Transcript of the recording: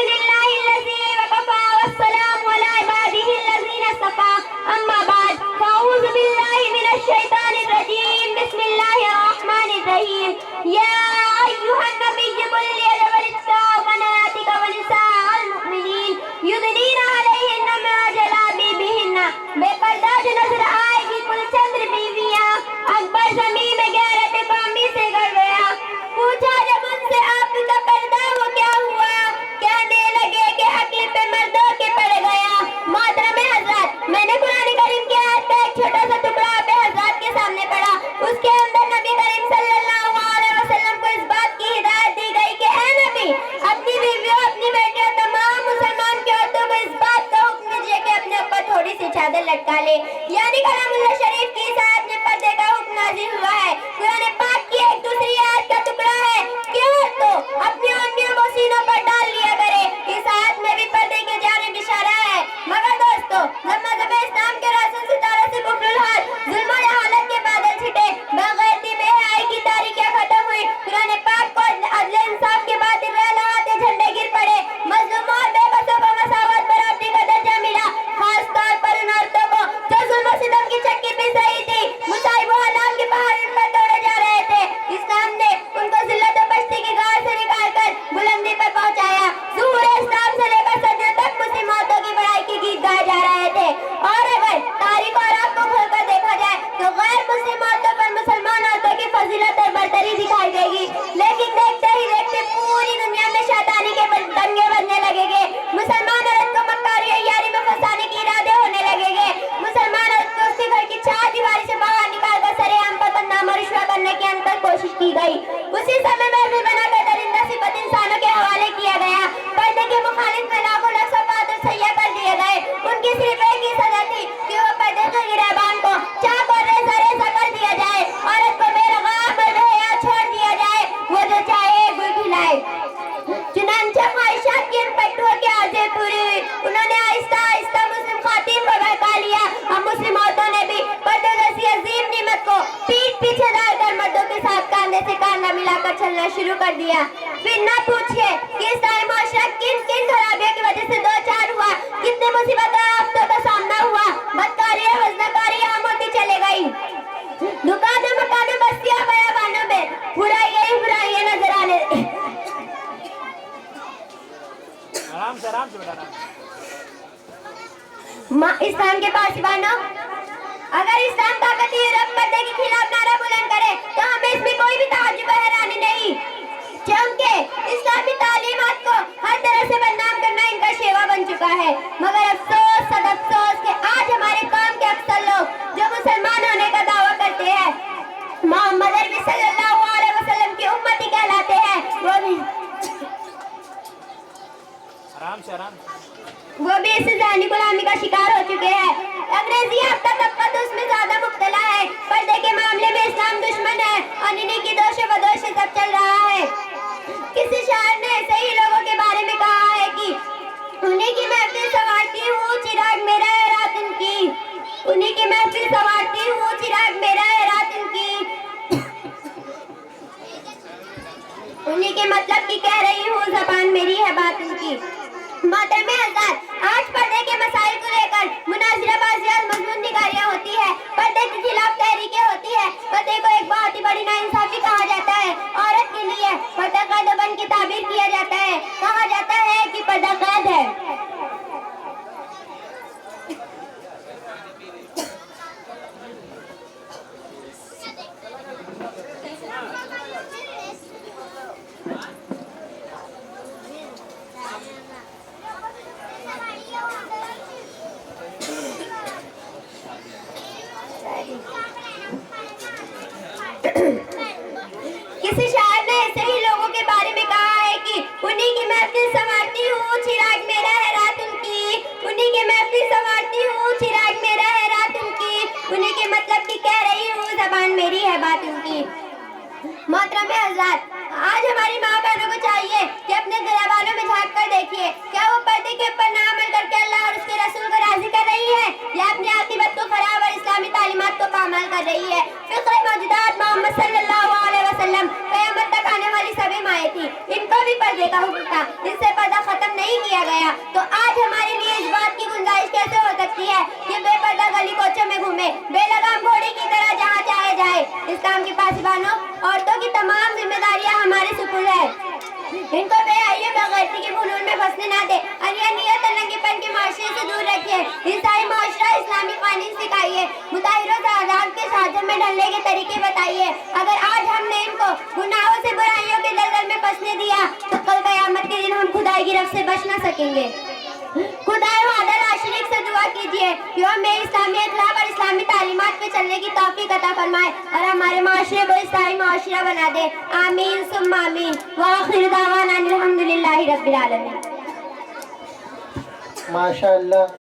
لله الذي وكفى والسلام على عباده الذين اصطفى أما بعد فأعوذ بالله من الشيطان الرجيم بسم الله الرحمن الرحيم يا أيها النبي قل لأزواجك وبناتك ونساء المؤمنين يدنين عليهن من جلابيبهن بے پردہ جو نظر آئے گی کل چندر بیویاں اکبر زمین میں غیرت قومی سے گڑ گیا پوچھا جب ان سے آپ کا پردہ وہ کیا ہوا کہنے لگے کہ عقل پہ مردوں کے پڑ گیا محترم حضرات میں نے قرآن کریم کی آیت کا ایک چھوٹا سا ٹکڑا آپ حضرات کے سامنے پڑھا اس کے اندر نبی کریم صلی اللہ علیہ وسلم کو اس بات کی ہدایت دی گئی کہ اے نبی اپنی بیویوں اپنی بیٹیوں تمام مسلمان کی عورتوں کو اس بات کا حکم دیجیے کہ اپنے اوپر تھوڑی سی چادر لٹکا لے یعنی کلام اللہ شریف کی اس آیت میں پردے کا حکم نازل ہوا ہے قرآن پاک کی ایک دوسری آیت کا ٹکڑا ہے کہ عورتوں اپنی اونیوں کو سینوں پر ڈال لیا کرے اس آیت میں بھی پردے کی جانب اشارہ ہے مگر دوستو جب مذہب اسلام کے روشن ستاروں سے کفر الحال ظلم و جہالت کے بادل چھٹے بغیرتی بے حیائی کی تاریکیاں ختم ہوئی قرآن پاک کو عدل انصاف کے بعد لہلاتے جھنڈے گر پڑے مظلوموں اور بے بسوں کو مساوات برابری کا درجہ ملا خاص طور پر ان عورتوں کو جو ظلم و ستم کی چکی پی رہی تھی مصائب و آلام کے پہاڑ ان پر توڑے جا رہے تھے اسلام نے ان کو ذلت و پستی کی غار سے نکال کر بلندی پر پہنچایا ظہور اسلام سے لے کر صدیوں تک مسلم عورتوں کی بڑائی کے گیت گائے جا رہے تھے اور اگر تاریخ اور آپ کو کھول کر دیکھا جائے تو غیر مسلم عورتوں پر مسلمان عورتوں کی فضیلت اور برتری دکھائی دے گی لیکن دیکھتے ہی دیکھتے پوری دنیا میں شیطانی کے دنگے بجنے لگے گے مسلمان عورت کو مکاری عیاری میں پھنسانے کے ارادے ہونے لگے گے مسلمان عورت کو اس کے گھر کی چار دیواری سے باہر نکال کر سرے عام پر بدنام اور رشوہ کرنے کی انتر کوشش کی گئی اسی سمے میں بھی بنا کر درندہ صفت انسانوں کے حوالے کیا گیا پردے کے مخالف میں لاکھوں لوگ صفات اور سیاح کر دیے گئے ان کی صرف ایک ہی سزا تھی کہ وہ پردے کے گریبان کو چاک اور ریزہ ریزہ کر دیا جائے عورت کو بے لغام اور بے حیا چھوڑ دیا جائے وہ جو چاہے گل کھلائے چنانچہ خواہشات کی ان پٹھوں کی عرضیں پوری ہوئی انہوں نے آہستہ آہستہ مسلم خواتین کو بہکا لیا اور مسلم عورتوں نے بھی پردے جیسی عظیم نعمت کو پیٹ پیچھے ڈال کر مردوں کے ساتھ کاندھے سے کاندھا ملا کر چلنا شروع کر دیا پھر نہ پوچھئے کہ اسلامی معاشرہ کن کن خرابیوں کی وجہ سے دو چار ہوا کتنے مصیبتوں اور آفتوں کا سامنا ہوا بدکاری اور وزنکاری عام ہوتی چلے گئی دکانوں مکانوں بستیوں بیابانوں میں برائیاں نظر آنے آرام سے بتانا اسلام کے پاسبانوں اگر اسلام طاقت یورپ پردے کے خلاف نعرہ بلند کرے تو ہمیں اس میں کوئی بھی تعجب و حیرانی نہیں کیونکہ اسلامی تعلیمات کو ہر طرح سے بدنام کرنا ان کا شیوا بن چکا ہے مگر افسوس صد افسوس کہ آج ہمارے قوم کے اکثر لوگ جو مسلمان ہونے کا دعویٰ کرتے ہیں محمد عربی صلی اللہ علیہ وسلم کی امتی کہلاتے ہیں وہ بھی اس ذہنی غلامی کا شکار ہو چکے ہیں انگریزی یافتہ طبقہ تو اس میں زیادہ مبتلا ہے پردے کے معاملے میں اسلام دشمن ہے اور انہیں کی دوش و بدوش سے سب چل رہا ہے کسی شاعر نے ایسے ہی لوگوں کے بارے میں کہا ہے کہ انہیں کی محفل سنوارتی ہوں چراغ میرا ہے رات ان کی انہیں کی محفل سنوارتی ہوں چراغ میرا ہے رات ان کی انہیں کے مطلب کی کہہ رہی ہوں زبان میری ہے بات ان کی محترم حضرات آج پردے کے مسائل کو لے کر مناظرہ بازی اور مضمون نگاریاں ہوتی ہے پردے کے خلاف تحریکیں ہوتی ہے پردے کو ایک بہت ہی بڑی ناانصافی کہا جاتا ہے عورت کے لیے پردہ قید و بند کی تعبیر کیا جاتا ہے کہا جاتا ہے کہ پردہ قید ہے کسی شاعر نے ایسے ہی لوگوں کے بارے میں کہا ہے کہ انہیں کی محفل سنوارتی ہوں چراغ میرا ہے رات ان کی انہیں کی محفل سنوارتی ہوں چراغ میرا ہے رات ان کی انہیں کے مطلب کی کہہ رہی ہوں زبان میری ہے بات ان کی محترم حضرات آج ہماری ماں بہنوں کو چاہیے کہ اپنے گھر والوں میں جھانک کر دیکھیے کیا وہ پردے کے اوپر نہ عمل کر کے اللہ اور اس کے رسول کو راضی کر رہی ہے یا اپنی عاقبت کو خراب اور اسلامی تعلیمات کو پامال کر رہی ہے فقہ موجودات محمد صلی اللہ علیہ وسلم قیامت تک آنے والی سبھی مائیں تھی، ان کو بھی پردے کا حکم تھا، ان سے پردہ ختم نہیں کیا گیا، تو آج ہمارے لیے اس بات کی گنجائش کیسے ہو سکتی ہے کہ بے پردہ گلی کوچوں میں گھومے، بے لگام گھوڑے کی طرح جہاں چاہے جائے؟ اسلام کے پاسبانوں، عورتوں کی تمام ذمہ داریاں ہمارے سپرد ہے، ان کو بے حیائی و بغیرتی کے فنون میں پھنسنے نہ دے، انانیت اور ننگے پن کے معاشرے سے دور رکھیے، عیسائی معاشرہ اسلامی قوانین سکھائیے، مطہروں سے آزاد کے ساجوں میں ڈھلنے کے طریقے بتائیے۔ اگر آج ہم نے ان کو گناہوں سے برائیوں کے دلدل میں پھنسنے دیا تو کل قیامت کے دن ہم خدائی کی رب سے بچ نہ سکیں گے۔ خدائے وعدہ شریک سے دعا کیجیے کہ وہ ہمیں اسلامی اخلاق اور اسلامی تعلیمات پہ چلنے کی توفیق عطا فرمائے اور ہمارے معاشرے کو اسلامی معاشرہ بنا دے، آمین ثم آمین، وآخر دعوانا الحمدللہ رب العالمین۔ ماشاء اللہ۔